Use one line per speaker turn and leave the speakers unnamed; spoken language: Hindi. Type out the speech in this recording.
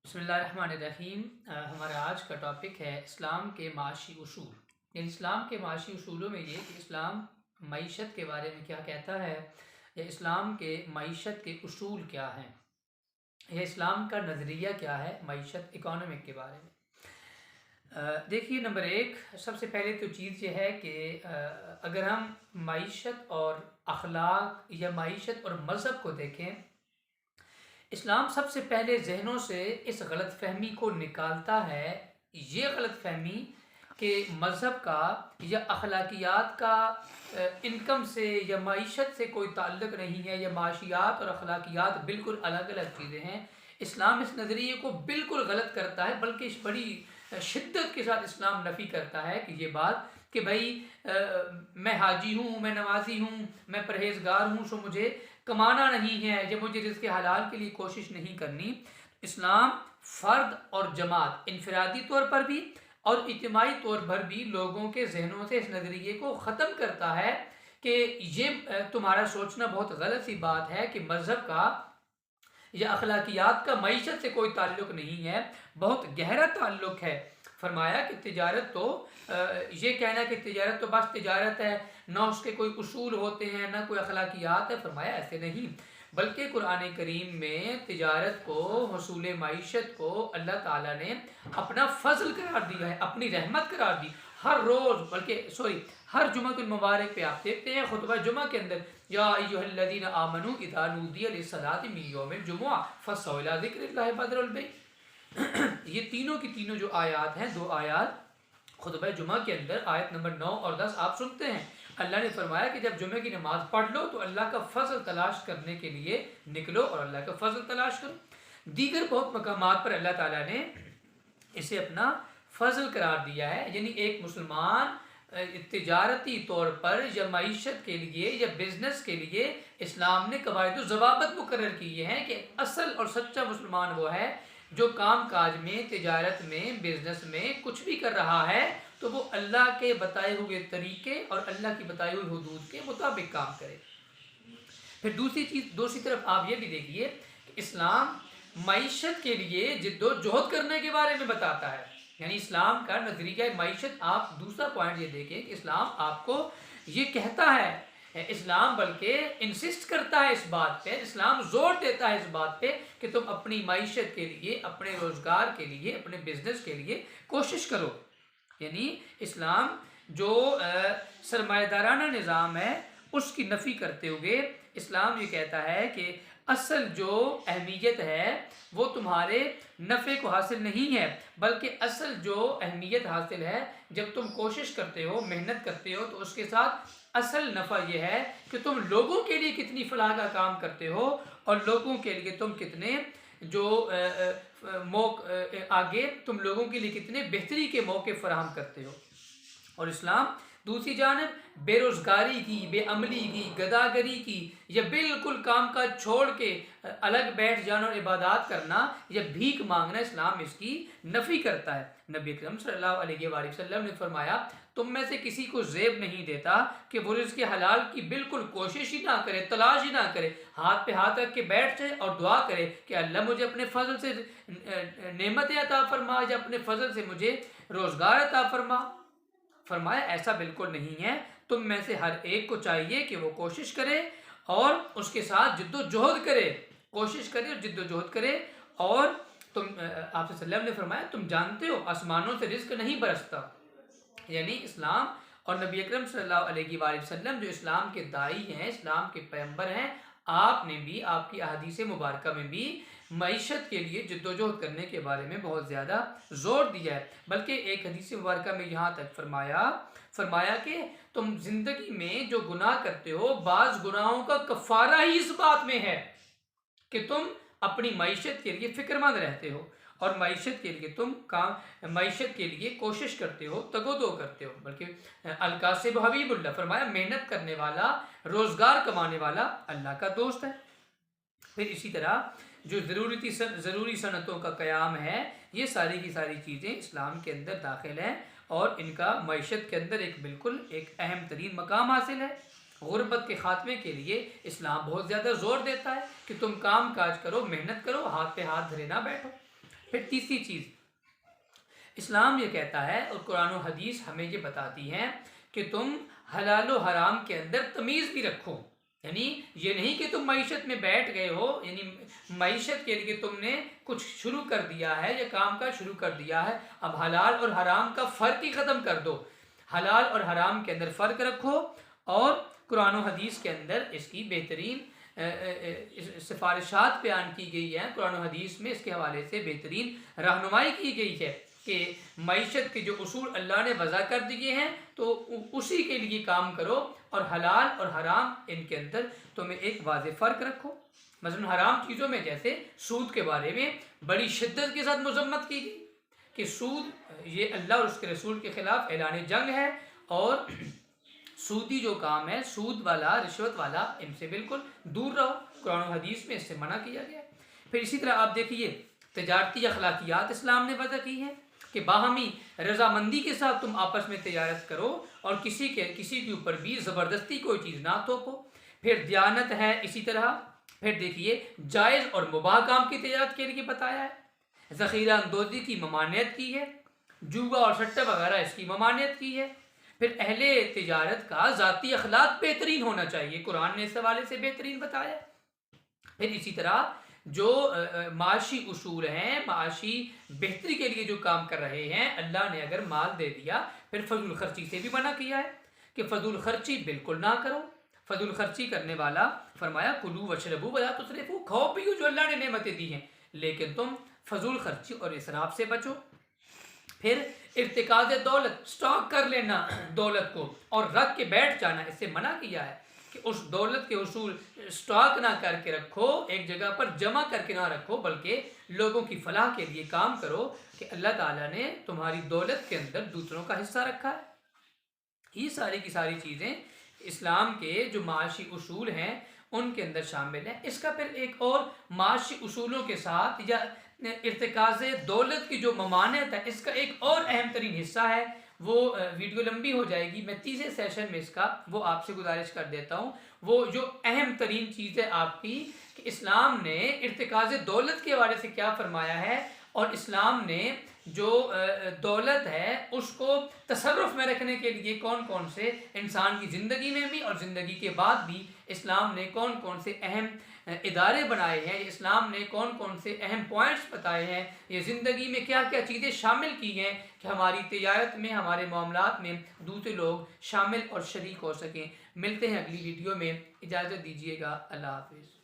बिस्मिल्लाहिर्रहमानिर्रहीम। हमारा आज का टॉपिक है इस्लाम के माशी उसूल। यानी इस्लाम के माशी उसूलों में ये कि इस्लाम मईशत के बारे में क्या कहता है, या इस्लाम के मईशत के उसूल क्या हैं, या इस्लाम का नज़रिया क्या है मईशत इकोनॉमिक के बारे में। देखिए, नंबर एक, सबसे पहले तो चीज़ ये है कि अगर हम मईशत और अखलाक या मईशत और मज़हब को देखें, इस्लाम सबसे पहले जहनों से इस गलत फहमी को निकालता है, ये गलत फहमी कि मज़हब का या अखलाकियात का इनकम से या मईशत से कोई ताल्लुक़ नहीं है, या माशियात और अखलाकियात बिल्कुल अलग अलग चीज़ें हैं। इस्लाम इस नज़रिए को बिल्कुल गलत करता है, बल्कि इस बड़ी शिद्दत के साथ इस्लाम नफ़ी करता है कि ये बात कि भाई मैं हाजी हूँ, मैं नमाजी हूँ, मैं परहेज़गार हूँ, सो मुझे कमाना नहीं है, जब मुझे रिज़्क़ हलाल के लिए कोशिश नहीं करनी। इस्लाम फ़र्द और जमात, इनफरादी तौर पर भी और इज्तिमाई तौर पर भी लोगों के जहनों से इस नज़रिए को ख़त्म करता है कि ये तुम्हारा सोचना बहुत गलत सी बात है कि मज़हब का या अखलाकियात का मईशत से कोई ताल्लुक़ नहीं है, बहुत गहरा ताल्लुक़ है। फरमाया कि तिजारत तो ये कहना कि तिजारत तो बस तिजारत है, ना उसके कोई उसूल होते हैं, ना कोई अखलाकियात है, फरमाया ऐसे नहीं, बल्कि कुरान करीम में तिजारत को, हसूल मईशत को अल्लाह ताला ने अपना फ़ज़ल करार दिया है, अपनी रहमत करार दी। हर रोज़, बल्कि हर जुमअतुल मुबारक पे आप देखते हैं खुतबा जुमा के अंदर, या अय्युहल्लज़ीना आमनू इज़ा नूदिया लिस्सलाति मिन यौमिल जुमुआ फस्सौ इला ज़िक्रिल्लाहि बदरुल बई। ये तीनों की तीनों जो आयात हैं, दो आयात खुतबा जुमा के अंदर, आयत नंबर 9 और 10 आप सुनते हैं। अल्लाह ने फरमाया कि जब जुमे की नमाज पढ़ लो तो अल्लाह का फ़ज़ल तलाश करने के लिए निकलो और अल्लाह का फ़ज़ल तलाश करो। दीगर बहुत मकामात पर अल्लाह ताला ने इसे अपना फ़ज़ल करार दिया है। यानी एक मुसलमान तिजारती तौर पर या मईशत के लिए या बिज़नेस के लिए इस्लाम ने कवायद ज़वाबित मुकर्रर किए हैं कि असल और सच्चा मुसलमान वो है जो काम काज में, तिजारत में, बिज़नेस में कुछ भी कर रहा है तो वो अल्लाह के बताए हुए तरीके और अल्लाह की बताई हुई हुदूद के मुताबिक काम करे। फिर दूसरी तरफ आप ये भी देखिए कि इस्लाम मईशत के लिए जिद्दोजहद करने के बारे में बताता है। यानी इस्लाम का नज़रिया मईशत, आप दूसरा पॉइंट ये देखें कि इस्लाम आपको ये कहता है, इस्लाम बल्कि इंसिस्ट करता है इस बात पे, इस्लाम जोर देता है इस बात पे कि तुम अपनी मईशत के लिए, अपने रोज़गार के लिए, अपने बिज़नेस के लिए कोशिश करो। यानी इस्लाम जो सरमायादाराना निज़ाम है उसकी नफ़ी करते हुए इस्लाम ये कहता है कि असल जो अहमियत है वो तुम्हारे नफ़े को हासिल नहीं है, बल्कि असल जो अहमियत हासिल है जब तुम कोशिश करते हो, मेहनत करते हो, तो उसके साथ असल नफ़ा ये है कि तुम लोगों के लिए कितनी फलाह का काम करते हो और लोगों के लिए तुम कितने जो आगे तुम लोगों के लिए कितने बेहतरी के मौके फराहम करते हो। और इस्लाम दूसरी जानब बेरोज़गारी की, बेअमली की, गदागरी की, या बिल्कुल काम काज छोड़ के अलग बैठ जाना और इबादत करना या भीख मांगना, इस्लाम इसकी नफ़ी करता है। नबी अकरम सल्लल्लाहु अलैहि वसल्लम ने फरमाया, तुम में से किसी को ज़ेब नहीं देता कि वो रिज़्क़ हलाल की बिल्कुल कोशिश ही ना करे, तलाश ही ना करे, हाथ पे हाथ रख के बैठ जाए और दुआ करे कि अल्लाह मुझे अपने फ़ज़ल से नेमतें अता फरमा, या अपने फ़ज़ल से मुझे रोज़गार अता फरमा। फरमाया ऐसा बिल्कुल नहीं है, तुम में से हर एक को चाहिए कि वो कोशिश करे और उसके साथ जिद्दोजहद करे, कोशिश करे और जिद्दोजहद करे। और तुम, आपसे सल्लल्लाहु ने फरमाया, तुम जानते हो आसमानों से रिज़्क़ नहीं बरसता। यानी इस्लाम और नबी अकरम सल्लल्लाहु अलैहि वसल्लम जो इस्लाम के दाई हैं, इस्लाम के पैगंबर हैं, आपने भी, आपकी अहादीस मुबारक में भी मईशत के लिए जिद्दोजहद करने के बारे में बहुत ज़्यादा ज़ोर दिया है। बल्कि एक हदीस मुबारक में यहाँ तक फरमाया कि तुम ज़िंदगी में जो गुनाह करते हो, बाज़ गुनाहों का कफ़ारा ही इस बात में है कि तुम अपनी मईशत के लिए फ़िक्रमंद रहते हो और मईशत के लिए तुम मईशत के लिए कोशिश करते हो, तगोदो करते हो। बल्कि अलकासिब हबीबुल्लाह, फरमाया मेहनत करने वाला, रोज़गार कमाने वाला अल्लाह का दोस्त है। फिर इसी तरह जो ज़रूरी सनतों का क़याम है, ये सारी की सारी चीज़ें इस्लाम के अंदर दाखिल हैं और इनका मईशत के अंदर एक अहम तरीन मकाम हासिल है। गुर्बत के ख़ात्मे के लिए इस्लाम बहुत ज़्यादा ज़ोर देता है कि तुम काम काज करो, मेहनत करो, हाथ पे हाथ धरे ना बैठो। फिर तीसरी चीज़, इस्लाम ये कहता है और कुरान और हदीस हमें ये बताती हैं कि तुम हलाल व हराम के अंदर तमीज़ भी रखो। यानी ये नहीं कि तुम मईशत में बैठ गए हो, यानी मईशत के लिए तुमने कुछ शुरू कर दिया है या काम का शुरू कर दिया है, अब हलाल और हराम का फ़र्क ही ख़त्म कर दो। हलाल और हराम के अंदर फ़र्क रखो और कुरान और हदीस के अंदर इसकी बेहतरीन सिफारिशात बयान की गई हैं। कुरान और हदीस में इसके हवाले से बेहतरीन रहनुमाई की गई है कि मईशत के जो उसूल अल्लाह ने वज़ा कर दिए हैं तो उसी के लिए काम करो, और हलाल और हराम इनके अंदर तुम्हें एक वाज़ेह फ़र्क रखो। मसलन हराम चीज़ों में जैसे सूद के बारे में बड़ी शिद्दत के साथ मजम्मत की गई कि सूद ये अल्लाह और उसके रसूल के ख़िलाफ़ ऐलान जंग है, और सूदी जो काम है, सूद वाला, रिश्वत वाला, इनसे बिल्कुल दूर रहो। कुरान और हदीस में इससे मना किया गया है। फिर इसी तरह आप देखिए तजारती अखलाकियात इस्लाम ने वज़ा की है कि बाहमी रजामंदी के साथ तुम आपस में तजारत करो और किसी के ऊपर भी ज़बरदस्ती कोई चीज़ ना थोपो। फिर दियानत है इसी तरह। फिर देखिए जायज़ और मुबाह काम की तजारत के लिए बताया है, ज़ख़ीरा अंदोज़ी की ममानियत की है, जुआ और सट्टा वगैरह इसकी ममानियत की है। फिर अहले तिजारत का ज़ाती अखलाक बेहतरीन होना चाहिए, कुरान ने इस हवाले से बेहतरीन बताया। फिर इसी तरह जो माशी उसूल हैं, माशी बेहतरी के लिए जो काम कर रहे हैं, अल्लाह ने अगर माल दे दिया फिर फजूल खर्ची से भी मना किया है कि फजूल खर्ची बिल्कुल ना करो। फजूल खर्ची करने वाला फरमाया कुलू वशरबू वला तुसरिफू, खाओ पियो जो अल्लाह ने नेमतें दी हैं, लेकिन तुम फजूल खर्ची और इसराफ से बचो। फिर इर्तिकाज़ दौलत, स्टॉक कर लेना दौलत को और रख के बैठ जाना, इससे मना किया है कि उस दौलत के उसूल स्टॉक ना करके रखो, एक जगह पर जमा करके ना रखो, बल्कि लोगों की फलाह के लिए काम करो कि अल्लाह ताला ने तुम्हारी दौलत के अंदर दूसरों का हिस्सा रखा है। ये सारी की सारी चीज़ें इस्लाम के जो माशी उसूल हैं उनके अंदर शामिल हैं। इसका फिर एक और माशी उसूलों के साथ या इर्तिकाज़ दौलत की जो ममानियत है, इसका एक और अहम तरीन हिस्सा है। वो वीडियो लंबी हो जाएगी, मैं तीसरे सेशन में इसका वो आपसे गुजारिश कर देता हूँ। वो जो अहम तरीन चीज़ है आपकी कि इस्लाम ने इर्तिकाज़ दौलत के हवाले से क्या फरमाया है, और इस्लाम ने जो दौलत है उसको तसर्रुफ़ में रखने के लिए कौन कौन से इंसान की ज़िंदगी में भी और ज़िंदगी के बाद भी इस्लाम ने कौन कौन से अहम इदारे बनाए हैं, इस्लाम ने कौन कौन से अहम पॉइंट्स बताए हैं, ये ज़िंदगी में क्या क्या चीज़ें शामिल की हैं कि हमारी तिजारत में, हमारे मामलात में दूसरे लोग शामिल और शरीक हो सकें। मिलते हैं अगली वीडियो में, इजाज़त दीजिएगा, अल्लाह हाफ़िज़।